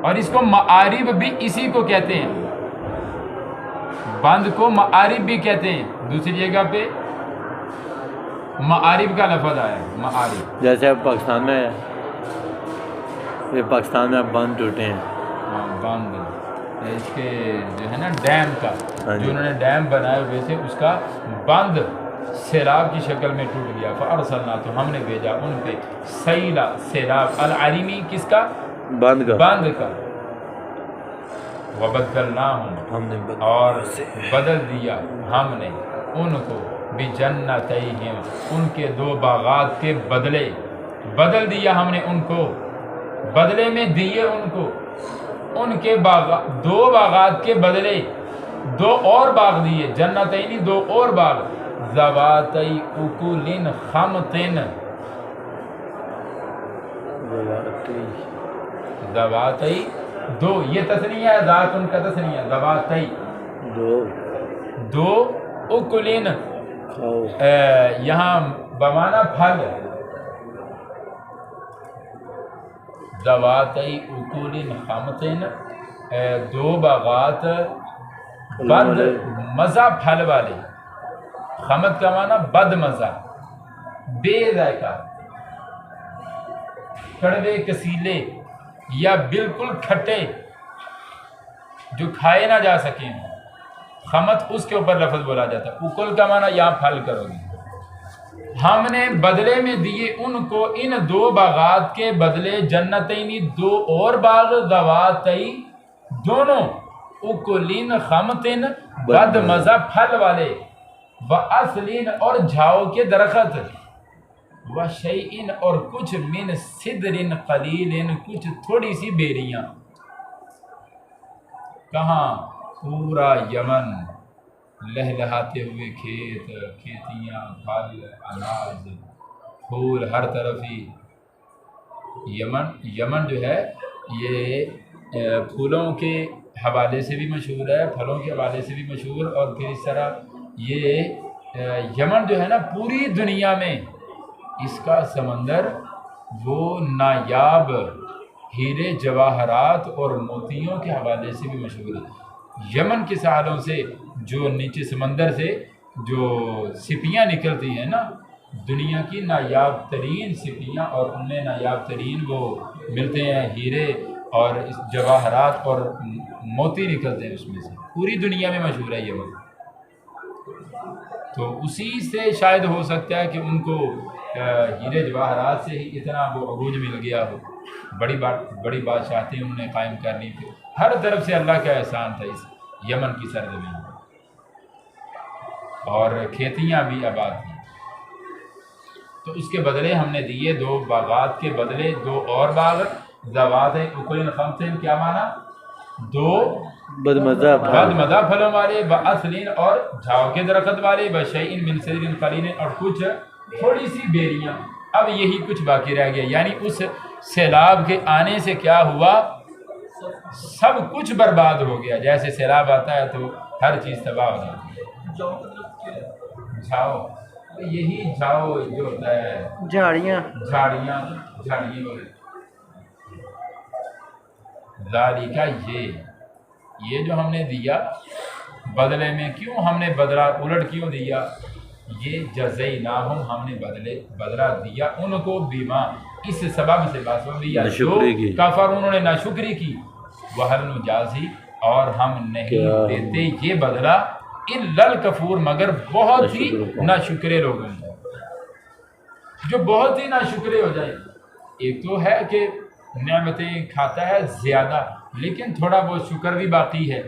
اور اس کو معارب بھی اسی کو کہتے ہیں، بند کو معارب بھی کہتے ہیں۔ دوسری جگہ پہ معارب کا لفظ آیا ہے، معارب، جیسے اب پاکستان میں یہ پاکستان میں اب بند ٹوٹے ہیں، بند اس کے جو ہے نا ڈیم کا، ہاں جی، جو انہوں نے ڈیم بنایا ہوئے تھے اس کا بند سیلاب کی شکل میں ٹوٹ گیا، فارسلنا تو ہم نے بھیجا ان پہ سیلا، سیلاب، العریمی کس کا؟ بند کا، بند کا، وبدلناہم ہم نے اور بدل دیا ہم نے ان کو بجنتیہم ان کے دو باغات کے بدلے، بدل دیا ہم نے ان کو، بدلے میں دیے ان کو ان کے دو باغات کے بدلے دو اور باغ دیے، جنتینی دو اور باغ، ذواتی اکل خمط، ذواتی دو، یہ تثنیہ ہے، ذات ان کا تثنیہ، ذواتی دو اکلین، یہاں بمانا پھل، ذواتی اکل خمط، دو باغات بد مزہ پھل والے، خمط کا معنی بد مزہ، بے ذائقہ، کڑوے کسیلے یا بالکل کھٹے جو کھائے نہ جا سکیں، خمط اس کے اوپر لفظ بولا جاتا ہے، اکل کا معنی یہاں پھل کرو گے۔ ہم نے بدلے میں دیے ان کو ان دو باغات کے بدلے جنتینی دو اور باغ، ذواتی دونوں، اکلین خمطن بد مزہ پھل والے، واصلین اور جھاؤ کے درخت، وشیئن اور کچھ من صدر قلیل کچھ تھوڑی سی بیریاں۔ کہاں؟ پورا یمن، لہلہاتے ہوئے کھیت، کھیتیاں، پھل، اناج، پھول ہر طرف ہی۔ یمن جو ہے یہ پھولوں کے حوالے سے بھی مشہور ہے، پھلوں کے حوالے سے بھی مشہور، اور پھر اس طرح یہ یمن جو ہے نا پوری دنیا میں اس کا سمندر وہ نایاب ہیرے جواہرات اور موتیوں کے حوالے سے بھی مشہور ہے۔ یمن کے ساحلوں سے جو نیچے سمندر سے جو سپیاں نکلتی ہیں نا، دنیا کی نایاب ترین سپیاں، اور ان میں نایاب ترین وہ ملتے ہیں ہیرے اور جواہرات اور موتی نکلتے ہیں اس میں سے، پوری دنیا میں مشہور ہے یمن۔ تو اسی سے شاید ہو سکتا ہے کہ ان کو ہیرے جواہرات سے ہی اتنا وہ عروج مل گیا ہو، بڑی بادشاہتیں انہوں نے قائم کر لی تھی، ہر طرف سے اللہ کا احسان تھا اس یمن کی سرزمین میں، اور کھیتیاں بھی آباد تھیں۔ تو اس کے بدلے ہم نے دیے دو باغات کے بدلے دو اور باغ، ذوات اکل خمط، کیا مانا؟ دو بدمزہ بدمزہ پھلوں والے، واصلین اور جھاؤ کے درخت والے، وشیئن من صدر قلیل اور کچھ تھوڑی سی بیریاں۔ اب یہی کچھ باقی رہ گیا، یعنی اس سیلاب کے آنے سے کیا ہوا؟ سب کچھ برباد ہو گیا، جیسے سیلاب آتا ہے تو ہر چیز تباہ ہو جاتی ہے۔ جھاؤ، یہی جھاؤ جو ہوتا ہے، جھاڑیاں وغیرہ، ذالک یہ جو ہم نے دیا بدلے میں، کیوں ہم نے بدلہ الٹ کیوں دیا؟ یہ جزیناہم ہم نے بدلہ دیا ان کو بیما، اس سبب سے باسبب دیا جو کفر انہوں نے ناشکری کی، وہل نجازی اور ہم نہیں دیتے یہ بدلہ الا الکفور مگر بہت ہی ناشکرے لوگوں کو، جو بہت ہی ناشکرے ہو جائیں۔ ایک تو ہے کہ نعمتیں کھاتا ہے زیادہ لیکن تھوڑا بہت شکر بھی باقی ہے،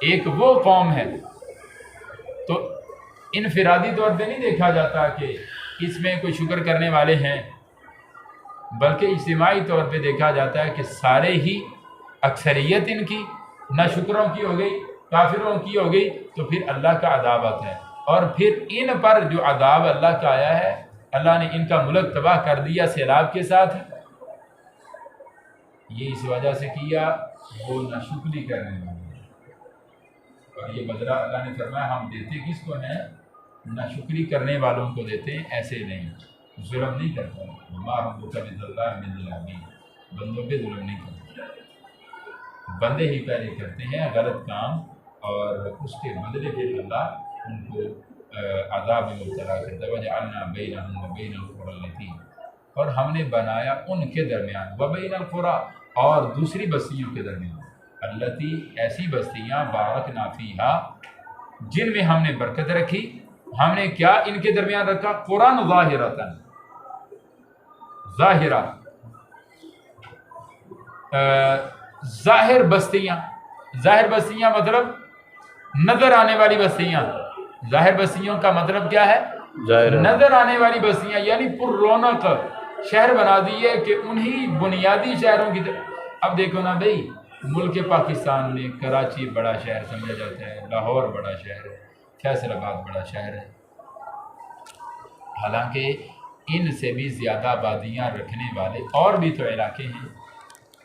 ایک وہ قوم ہے، تو انفرادی طور پہ نہیں دیکھا جاتا کہ اس میں کوئی شکر کرنے والے ہیں، بلکہ اجتماعی طور پہ دیکھا جاتا ہے کہ سارے ہی اکثریت ان کی ناشکروں کی ہو گئی، کافروں کی ہو گئی، تو پھر اللہ کا عذاب آتا ہے، اور پھر ان پر جو عذاب اللہ کا آیا ہے، اللہ نے ان کا ملک تباہ کر دیا سیلاب کے ساتھ، یہ اس وجہ سے کیا وہ ناشکری کرنے والے، اور یہ بدلہ اللہ نے فرمایا ہم دیتے کس کو ہیں؟ ناشکری کرنے والوں کو دیتے ہیں، ایسے نہیں، ظلم نہیں کرتا، وما ربک بظلام للعبید۔ بندوں پہ ظلم نہیں کرتے، بندے ہی پہلے کرتے ہیں غلط کام اور اس کے بدلے پھر اللہ ان کو عذاب میں مبتلا کرتا ہے۔ وجعلنا بینہم وبین القری التی، اور ہم نے بنایا ان کے درمیان، وبین القری اور دوسری بستیوں کے درمیان، التی ایسی بستیاں، بارکنا فیہا جن میں ہم نے برکت رکھی۔ ہم نے کیا ان کے درمیان رکھا؟ قرآن ظاہرتاً، ظاہرہ ظاہر بستیاں، ظاہر بستیاں مطلب نظر آنے والی بستیاں۔ ظاہر بستیوں کا مطلب کیا ہے؟ ظاہر نظر آنے والی بستیاں، یعنی پر رونق شہر بنا دیے کہ انہی بنیادی شہروں کی اب دیکھو نا بھائی، ملک پاکستان میں کراچی بڑا شہر سمجھا جاتا ہے، لاہور بڑا شہر ہے، فیصل آباد بڑا شہر ہے، حالانکہ ان سے بھی زیادہ آبادیاں رکھنے والے اور بھی تو علاقے ہیں،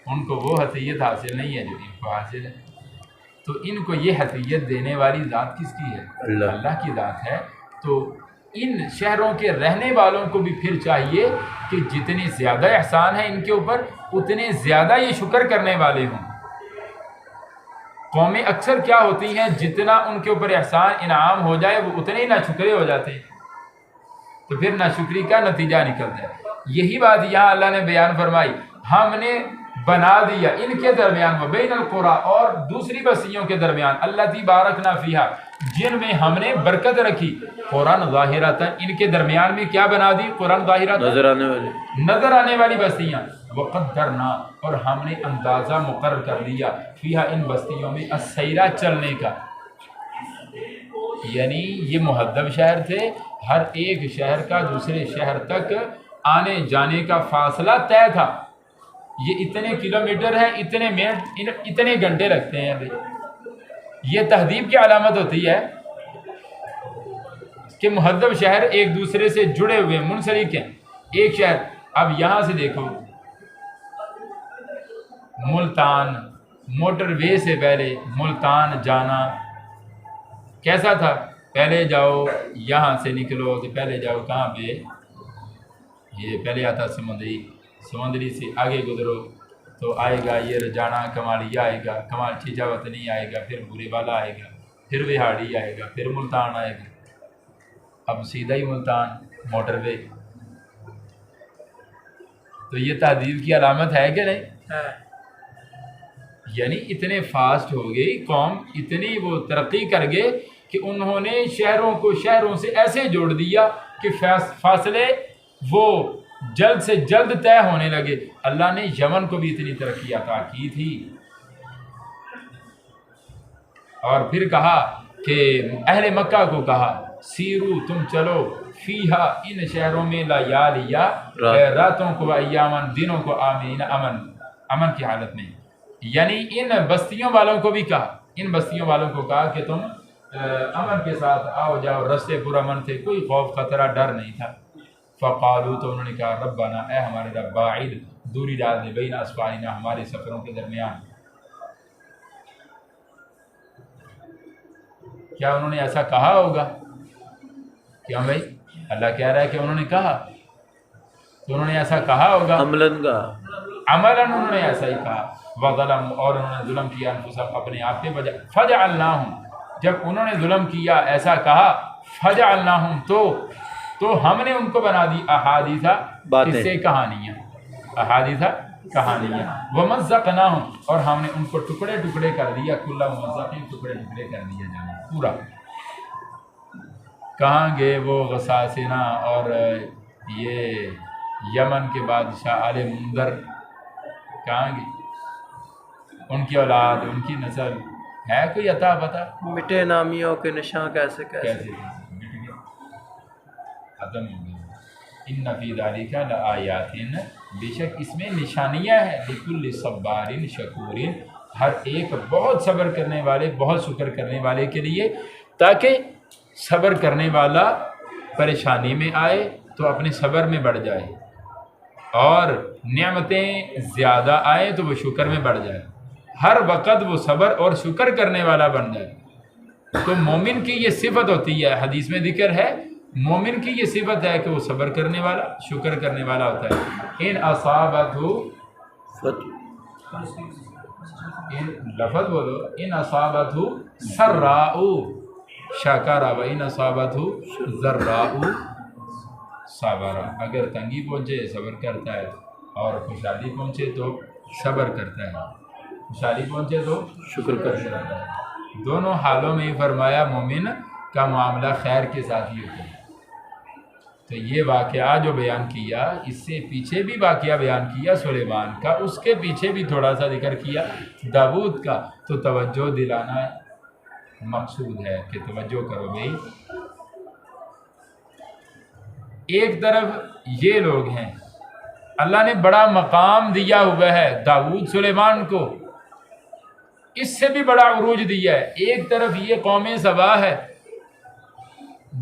ان کو وہ حیثیت حاصل نہیں ہے جو ان کو حاصل ہے۔ تو ان کو یہ حیثیت دینے والی ذات کس کی ہے؟ اللہ کی ذات ہے۔ تو ان شہروں کے رہنے والوں کو بھی پھر چاہیے کہ جتنے زیادہ احسان ہیں ان کے اوپر، اتنے زیادہ یہ شکر کرنے والے ہوں۔ قومیں اکثر کیا ہوتی ہیں، جتنا ان کے اوپر احسان انعام ہو جائے وہ اتنے ہی ناشکرے ہو جاتے ہیں، تو پھر ناشکری کا نتیجہ نکلتا ہے۔ یہی بات یہاں اللہ نے بیان فرمائی، ہم نے بنا دیا ان کے درمیان وبین القری اور دوسری بستیوں کے درمیان، التی بارکنا فیہا جن میں ہم نے برکت رکھی، قرآن ظاہرتاً ان کے درمیان میں کیا بنا دی؟ قرآن ظاہرتاً نظر آنے والی بستیاں، وقدرنا اور ہم نے اندازہ مقرر کر دیا، فیہا ان بستیوں میں السیرہ چلنے کا، یعنی یہ مہذب شہر تھے، ہر ایک شہر کا دوسرے شہر تک آنے جانے کا فاصلہ طے تھا، یہ اتنے کلومیٹر ہے، اتنے منٹ، اتنے گھنٹے لگتے ہیں بھائی۔ یہ تہذیب کی علامت ہوتی ہے کہ مہذب شہر ایک دوسرے سے جڑے ہوئے منسلک ہیں، ایک شہر۔ اب یہاں سے دیکھو ملتان، موٹر وے سے پہلے ملتان جانا کیسا تھا؟ پہلے جاؤ یہاں سے نکلو تو پہلے جاؤ کہاں پہ، یہ پہلے آتا سمندری سے آگے گزرو تو آئے گا یہ رجانا کمالیہ آئے گا، کمال چیچا وطنی آئے گا، پھر بورے والا آئے گا، پھر وہاڑی آئے گا، پھر ملتان آئے گا، اب سیدھا ہی ملتان موٹر وے۔ تو یہ تہذیب کی علامت ہے کہ نہیں؟ یعنی اتنے فاسٹ ہو گئی قوم، اتنی وہ ترقی کر گئے کہ انہوں نے شہروں کو شہروں سے ایسے جوڑ دیا کہ فاصلے وہ جلد سے جلد طے ہونے لگے۔ اللہ نے یمن کو بھی اتنی ترقی عطا کی تھی، اور پھر کہا کہ اہل مکہ کو کہا سیرو تم چلو فیہا ان شہروں میں لیالیا راتوں کو ایامن دنوں کو آمین امن کی حالت میں، یعنی ان بستیوں والوں کو بھی کہا، ان بستیوں والوں کو کہا کہ تم امن کے ساتھ آؤ جاؤ، رستے پر امن تھے، کوئی خوف خطرہ ڈر نہیں تھا۔ فقالو تو انہوں نے کہا ربنا اے ہمارے رب، باعد دوری ڈال دے بین اسفارنا ہمارے سفروں کے درمیان۔ کیا انہوں نے ایسا کہا ہوگا؟ کیوں بھائی؟ اللہ کہہ رہا ہے کہ انہوں نے کہا، تو انہوں نے ایسا کہا ہوگا، عملاً کا عملاً انہوں نے ایسا ہی کہا۔ وظلم اور انہوں نے ظلم کیا انفسہم اپنے آپ پہ، فجعلناہم جب انہوں نے ظلم کیا ایسا کہا، فجعلناہم تو ہم نے ان کو بنا دی احادیثہ قصے کہانیاں، احادیثہ کہانیاں، ومزقناہم اور ہم نے ان کو ٹکڑے ٹکڑے کر دیا، کل ممزقین ٹکڑے ٹکڑے کر دیا جانا پورا۔ کہاں گئے وہ غساسنہ اور یہ یمن کے بادشاہ آل منذر، کہاں گئے؟ ان کی اولاد، ان کی نسل ہے کوئی عطا پتہ؟ مٹے نامیوں کے نشاں کیسے مٹ گئے، ختم ہو گئے۔ ان فی ذالک لآیات، بے شک اس میں نشانیاں ہیں، لکل صبار شکور، ہر ایک بہت صبر کرنے والے، بہت شکر کرنے والے کے لیے، تاکہ صبر کرنے والا پریشانی میں آئے تو اپنے صبر میں بڑھ جائے، اور نعمتیں زیادہ آئیں تو وہ شکر میں بڑھ جائے، ہر وقت وہ صبر اور شکر کرنے والا بن جائے۔ تو مومن کی یہ صفت ہوتی ہے، حدیث میں ذکر ہے مومن کی یہ صفت ہے کہ وہ صبر کرنے والا، شکر کرنے والا ہوتا ہے۔ ان اصابتہ ان لفظ بولو، ان اصابتہ سراء شکر و ان اصابتہ ضراء صبر، اگر تنگی پہنچے صبر کرتا ہے، اور خوشحالی پہنچے تو صبر کرتا ہے، خوشحالی پہنچے تو شکر کرتا ہے۔ دونوں حالوں میں ہی فرمایا مومن کا معاملہ خیر کے ساتھ ہی ہوتا ہے۔ تو یہ واقعہ جو بیان کیا، اس سے پیچھے بھی واقعہ بیان کیا سلیمان کا، اس کے پیچھے بھی تھوڑا سا ذکر کیا داؤد کا، تو توجہ دلانا مقصود ہے کہ توجہ کرو بھائی۔ ایک طرف یہ لوگ ہیں، اللہ نے بڑا مقام دیا ہوا ہے داؤد سلیمان کو، اس سے بھی بڑا عروج دیا ہے۔ ایک طرف یہ قوم سبا ہے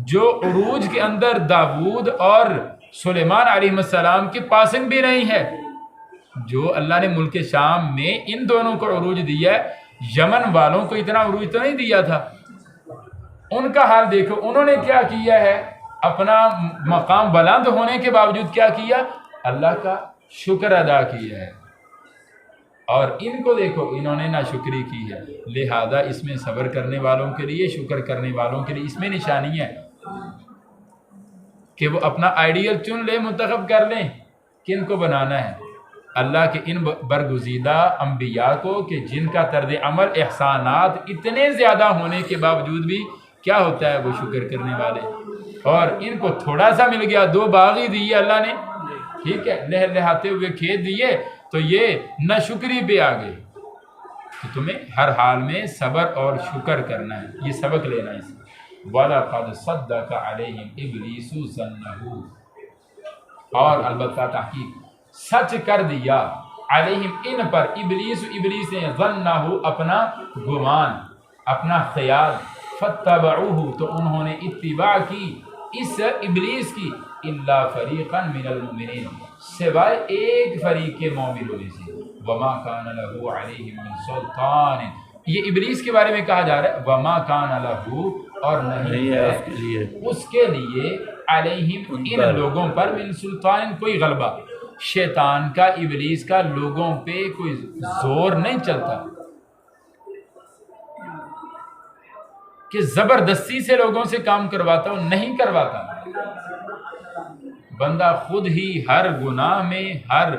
جو عروج کے اندر داؤد اور سلیمان علیہ السلام کی پاسنگ بھی نہیں ہے، جو اللہ نے ملک شام میں ان دونوں کو عروج دیا ہے، یمن والوں کو اتنا عروج تو نہیں دیا تھا۔ ان کا حال دیکھو، انہوں نے کیا کیا ہے، اپنا مقام بلند ہونے کے باوجود کیا کیا، اللہ کا شکر ادا کیا ہے۔ اور ان کو دیکھو، انہوں نے ناشکری کی ہے، لہذا اس میں صبر کرنے والوں کے لیے، شکر کرنے والوں کے لیے اس میں نشانی ہے کہ وہ اپنا آئیڈیل چن لیں، منتخب کر لیں، کن کو بنانا ہے، اللہ کے ان برگزیدہ انبیاء کو کہ جن کا طرز عمل احسانات اتنے زیادہ ہونے کے باوجود بھی کیا ہوتا ہے، وہ شکر کرنے والے۔ اور ان کو تھوڑا سا مل گیا، 2 باغ ہی دیے اللہ نے، ٹھیک ہے، لہلہاتے ہوئے کھیت دیے، تو یہ ناشکری پہ آ گئے۔ تو تمہیں ہر حال میں صبر اور شکر کرنا ہے، یہ سبق لینا ہے اس سے۔ وَلَقَدْ صَدَّقَ عَلَيْهِمْ إِبْلِيسُ ظَنَّهُ، اور البتہ تحقیق سچ کر دیا علیہم ان پر، ابلیس نے ظنہ اپنا گمان، اپنا خیال، فاتبعوہ تو انہوں نے اتباع کی اس ابلیس کی، الا فریقا من المؤمنین سوائے ایک فریق کے مومنوں میں سے، وما کان لہ علیہم من سلطان، یہ ابلیس کے بارے میں کہا جا رہا ہے، وما کان لہ، اور نہیں ہے اس کے لیے علیہم ان لوگوں پر من سلطان کوئی غلبہ، شیطان کا، ابلیس کا لوگوں پہ کوئی زور نہیں چلتا کہ زبردستی سے لوگوں سے کام کرواتا ہوں، نہیں کرواتا۔ بندہ خود ہی ہر گناہ میں، ہر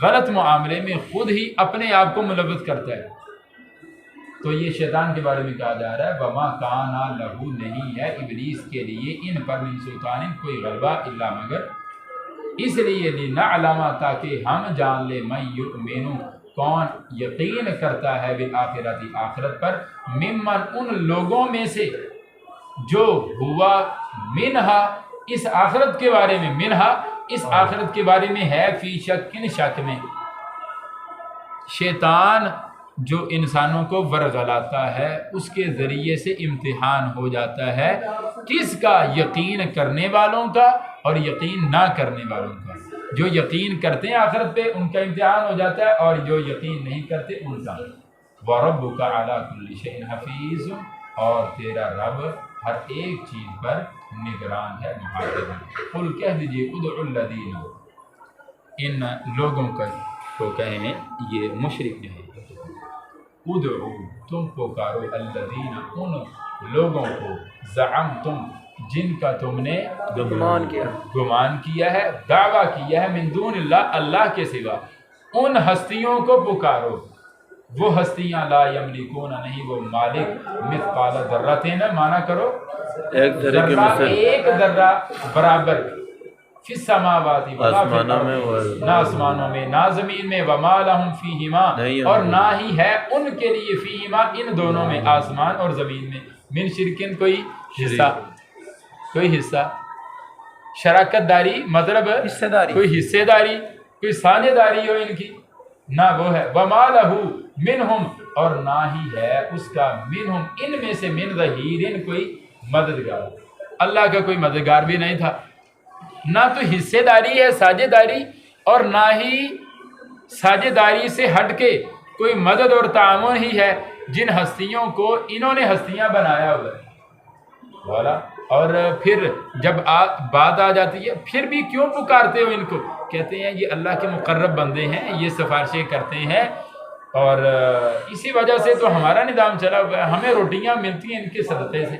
غلط معاملے میں خود ہی اپنے آپ کو ملوث کرتا ہے۔ تو یہ شیطان کے بارے میں کہا جا رہا ہے، وما کان لہ، نہیں ہے ابلیس کے لیے ان پر من سلطان کوئی غلبہ، الا مگر اس لیے لنعلم تاکہ ہم جان لے من یؤمن کون یقین کرتا ہے بالآخرت آخرت پر، ممن ان لوگوں میں سے جو ہوا منہا اس آخرت کے بارے میں، منہا اس آخرت کے بارے میں ہے، فی شک شک میں۔ شیطان جو انسانوں کو ورغلاتا ہے، اس کے ذریعے سے امتحان ہو جاتا ہے، کس کا؟ یقین کرنے والوں کا اور یقین نہ کرنے والوں کا۔ جو یقین کرتے ہیں آخرت پہ ان کا امتحان ہو جاتا ہے، اور جو یقین نہیں کرتے ان کا۔ وَرَبُّكَ عَلَى كُلِّ شَيْءٍ حَفِيظٌ، اور تیرا رب ہر ایک چیز پر نگران ہے، محافظ ہے۔ قل کہہ دیجئے ادعوا الذین، ان لوگوں کو کہیں، یہ مشرک نہیں، ادعو تم پکارو الذین ان لوگوں کو، زعمتم جن کا تم نے گمان کیا ہے، دعویٰ کیا ہے، من دون اللہ اللہ کے سوا، ان ہستیوں کو پکارو، وہ ہستیاں لا یملکون نہیں وہ مالک، مثقال ذرۃ، مانا کرو ایک ذرہ برابر، فی السماوات آسمانوں میں، نہ آسمانوں میں نہ زمین میں، وما لہم فیہما، اور نہ ہی ہے ان کے لیے، فیہما ان دونوں میں، آسمان اور زمین میں، من شرکن کوئی حصہ، کوئی حصہ، شراکت داری مطلب کوئی حصے داری، کوئی ساجھے داری ہو ان کی، نہ وہ ہے، وما لہو منہم، اور نہ ہی ہے اس کا، منہم ان میں سے، من ظہیرن کوئی مددگار، اللہ کا کوئی مددگار بھی نہیں تھا، نہ تو حصے داری ہے ساجھے داری، اور نہ ہی ساجھے داری سے ہٹ کے کوئی مدد اور تعاون ہی ہے جن ہستیوں کو انہوں نے ہستیاں بنایا ہوا ہے، والا اور پھر جب بات آ جاتی ہے پھر بھی کیوں پکارتے ہو ان کو؟ کہتے ہیں یہ اللہ کے مقرب بندے ہیں، یہ سفارشیں کرتے ہیں، اور اسی وجہ سے تو ہمارا نظام چلا ہوا ہے، ہمیں روٹیاں ملتی ہیں ان کے صدقے سے،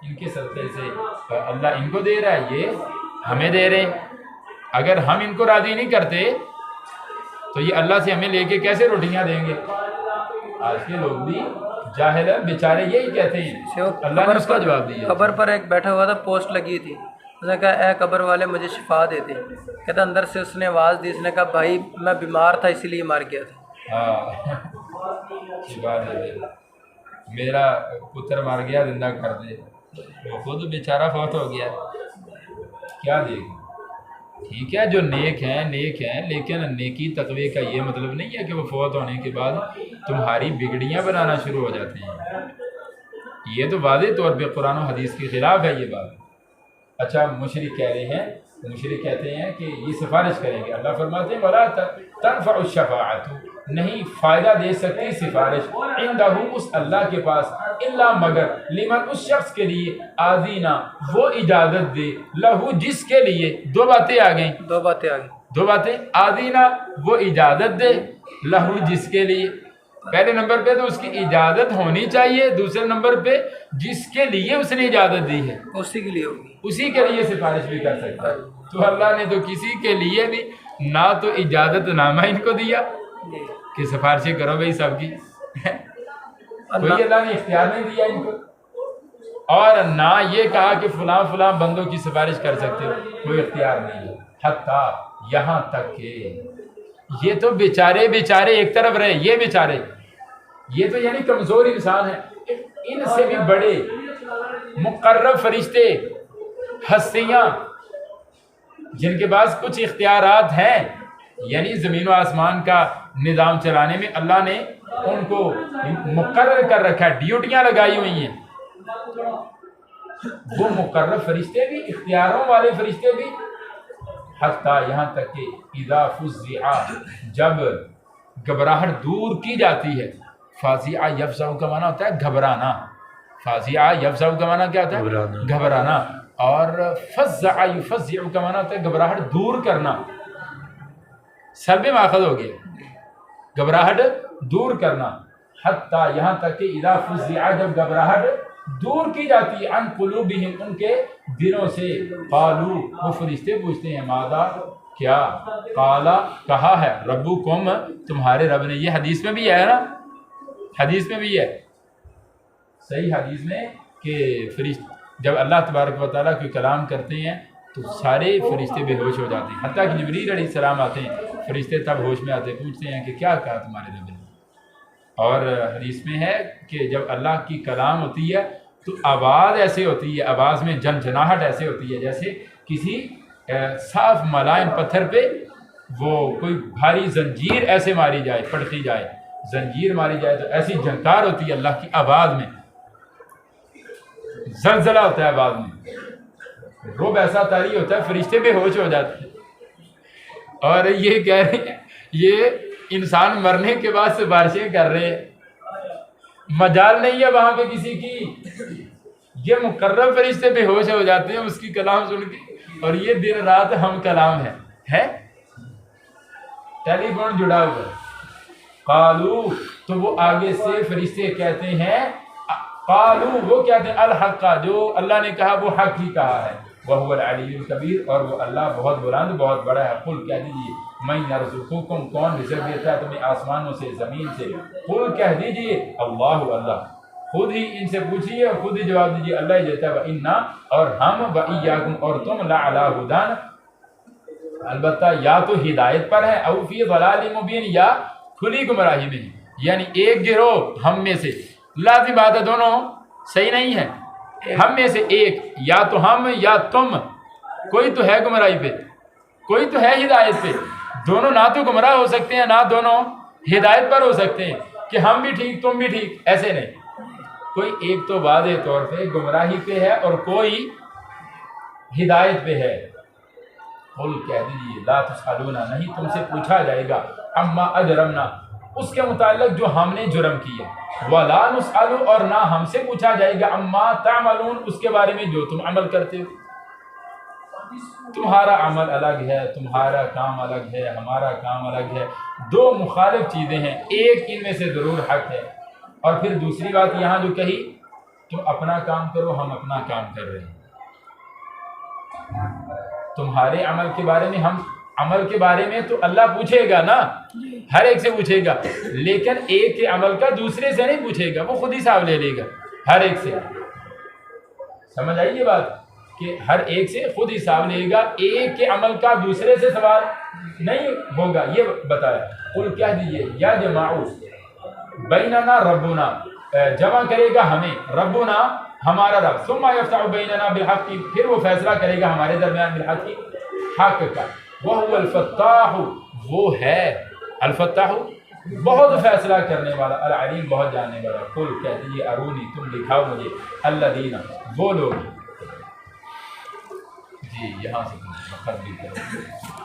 ان کے صدقے سے اللہ ان کو دے رہا ہے، یہ ہمیں دے رہے ہیں۔ اگر ہم ان کو راضی نہیں کرتے تو یہ اللہ سے ہمیں لے کے کیسے روٹیاں دیں گے؟ آج کے لوگ بھی جاہل ہیں بیچارے، یہی کہتے ہیں، اللہ نے اس کا جواب دیا۔ قبر پر ایک بیٹھا ہوا تھا، پوسٹ لگی تھی، اس نے کہا اے قبر والے مجھے شفا دے دے، کہتا اندر سے اس نے آواز دی، اس نے کہا بھائی میں بیمار تھا اسی لیے مر گیا تھا۔ ہاں شفا دے دے، میرا پتر مر گیا زندہ کر دے، وہ خود بیچارہ فوت ہو گیا، کیا دے گا؟ ٹھیک ہے جو نیک ہیں نیک ہیں، لیکن نیکی تقوی کا یہ مطلب نہیں ہے کہ وہ فوت ہونے کے بعد تمہاری بگڑیاں بنانا شروع ہو جاتے ہیں، یہ تو واضح طور پہ قرآن و حدیث کے خلاف ہے یہ بات۔ اچھا مشرک کہہ رہے ہیں، مشرک کہتے ہیں کہ یہ سفارش کریں گے، اللہ فرماتے ہیں وَلَا تَنْفَعُ الشَّفَاعَةُ، نہیں فائدہ دے سکتی سفارش عندہ اس اللہ کے پاس، الا مگر لمن اس شخص کے لیے آذینا وہ اجازت دے، لہو جس کے لیے، دو باتیں آ گئیں، دو باتیں آ گئی، دو باتیں، آذینا وہ اجازت دے، لہو جس کے لیے، پہلے نمبر پہ تو اس کی اجازت ہونی چاہیے، دوسرے نمبر پہ جس کے لیے اس نے اجازت دی ہے اسی کے لیے ہوگی، اسی کے لیے سفارش بھی کر سکتا ہے۔ تو اللہ نے تو کسی کے لیے بھی نہ تو اجازت نامہ ان کو دیا کہ سفارشیں کرو بھائی سب کی، کوئی اللہ نے اختیار نہیں دیا ان کو، اور نہ یہ کہا کہ فلاں فلاں بندوں کی سفارش کر سکتے ہو، کوئی اختیار نہیں ہے، حتیٰ یہاں تک کہ یہ تو بیچارے ایک طرف رہے، یہ بیچارے یہ تو یعنی کمزور انسان ہے، ان سے بھی بڑے مقرب فرشتے، ہستیاں جن کے پاس کچھ اختیارات ہیں، یعنی زمین و آسمان کا نظام چلانے میں اللہ نے ان کو مقرر کر رکھا ہے، ڈیوٹیاں لگائی ہوئی ہیں، وہ مقرر فرشتے بھی، اختیاروں والے فرشتے بھی، حتیٰ یہاں تک کہ اذا فزع جب گھبراہٹ دور کی جاتی ہے، فازع یفزع کا معنی ہوتا ہے گھبرانا، فازع یفزع کا معنی کیا ہوتا ہے؟ گھبرانا، اور فزع یفزع کا معنی ہوتا ہے گھبراہٹ دور کرنا، سلب ماخذ ہو گیا، گھبراہٹ دور کرنا، حتیٰ یہاں تک کہ اذا فزع جب گھبراہٹ دور کی جاتی ہے، عن قلوبہم ان کے دلوں سے، قالو وہ فرشتے پوچھتے ہیں ماذا کیا، قالا کہا ہے، ربکم تمہارے رب نے، یہ حدیث میں بھی ہے نا، حدیث میں بھی ہے صحیح حدیث میں کہ فرشتے جب اللہ تبارک و تعالیٰ کوئی کلام کرتے ہیں تو سارے فرشتے بے ہوش ہو جاتے ہیں، حتیٰ کہ جبریل علیہ السلام آتے ہیں، فرشتے تب ہوش میں آتے پوچھتے ہیں کہ کیا کہا تمہارے رب نے، اور حدیث میں ہے کہ جب اللہ کی کلام ہوتی ہے تو آواز ایسے ہوتی ہے، آواز میں جھنجھناہٹ ایسے ہوتی ہے جیسے کسی صاف ملائم پتھر پہ وہ کوئی بھاری زنجیر ایسے ماری جائے، پڑتی جائے، زنجیر ماری جائے تو ایسی جھنکار ہوتی ہے اللہ کی آواز میں، زلزلہ ہوتا ہے آواز میں، رعب ایسا طاری ہوتا ہے، فرشتے بے ہوش ہو جاتے ہیں، اور یہ کہہ رہے ہیں یہ انسان مرنے کے بعد سفارشیں کر رہے ہیں، مجال نہیں ہے وہاں پہ کسی کی، یہ مقرب فرشتے بے ہوش ہو جاتے ہیں اس کی کلام سن کے، اور یہ دن رات ہم کلام ہے ٹیلی فون جڑا ہوا ہے، قالو تو وہ آگے سے فرشتے کہتے ہیں، قالو وہ کہتے ہیں الحق جو اللہ نے کہا وہ حق ہی کہا ہے، وَهُوَ الْعَلِيُّ الْكَبِيرُ اور وہ اللہ بہت بلند بہت بڑا ہے، قل کہہ دیجئے مَن يَرْزُقُكُمْ کون رزق دیتا ہے تمہیں آسمانوں سے زمین سے، قل کہہ دیجئے اللہ اللہ، خود ہی ان سے پوچھئے اور خود ہی جواب دیجئے اللہ ہی دیتا ہے، وَإِنَّا اور ہم وَإِيَّاكُمْ اور تم لَعَلَىٰ هُدًى البتہ یا تو ہدایت پر ہے، او فی ضلال مبین یا کھلی گمراہی میں، یعنی ایک گروہ ہم میں سے، لازم بات ہے دونوں صحیح نہیں ہے، ہم میں سے ایک یا تو ہم یا تم، کوئی تو ہے گمراہی پہ کوئی تو ہے ہدایت پہ، دونوں نہ تو گمراہ ہو سکتے ہیں نہ دونوں ہدایت پر ہو سکتے ہیں کہ ہم بھی ٹھیک تم بھی ٹھیک، ایسے نہیں، کوئی ایک تو واضح طور پہ گمراہی پہ ہے اور کوئی ہدایت پہ ہے، قل کہہ دیجیے لا تسألون نہیں تم سے پوچھا جائے گا، اما اجرمنا اس کے متعلق جو ہم نے جرم کیا، وَلَا نُسْأَلُ اور نہ ہم سے پوچھا جائے گا عَمَّا تَعْمَلُونَ اس کے بارے میں جو تم عمل کرتے ہو۔ تمہارا عمل الگ ہے، تمہارا کام الگ ہے، ہمارا کام الگ ہے، دو مخالف چیزیں ہیں، ایک ان میں سے ضرور حق ہے۔ اور پھر دوسری بات یہاں جو کہی، تم اپنا کام کرو ہم اپنا کام کر رہے ہیں۔ تمہارے عمل کے بارے میں عمل کے بارے میں تو اللہ پوچھے گا نا، ہر ایک سے پوچھے گا، لیکن ایک کے عمل کا دوسرے سے نہیں پوچھے گا، وہ خود ہی حساب لے لے گا ہر ایک سے۔ سمجھ آئی یہ بات کہ ہر ایک سے خود حساب لے گا، ایک کے عمل کا دوسرے سے سوال نہیں ہوگا۔ یہ بتایا، قل کہہ دیجیے یا جماعو بیننا ربنا، جمع کرے گا ہمیں ربنا ہمارا رب، ثم یفتح بیننا بالحق، پھر وہ فیصلہ کرے گا ہمارے درمیان بالحق کی، حق کا، وہو الفتاح، وہ ہے الفتاح بہت فیصلہ کرنے والا، العلیم بہت جاننے والا۔ قل کہہ دیجیے ارونی تم دکھاؤ مجھے، الذین وہ لوگ، جی یہاں سے خط بھی کرو۔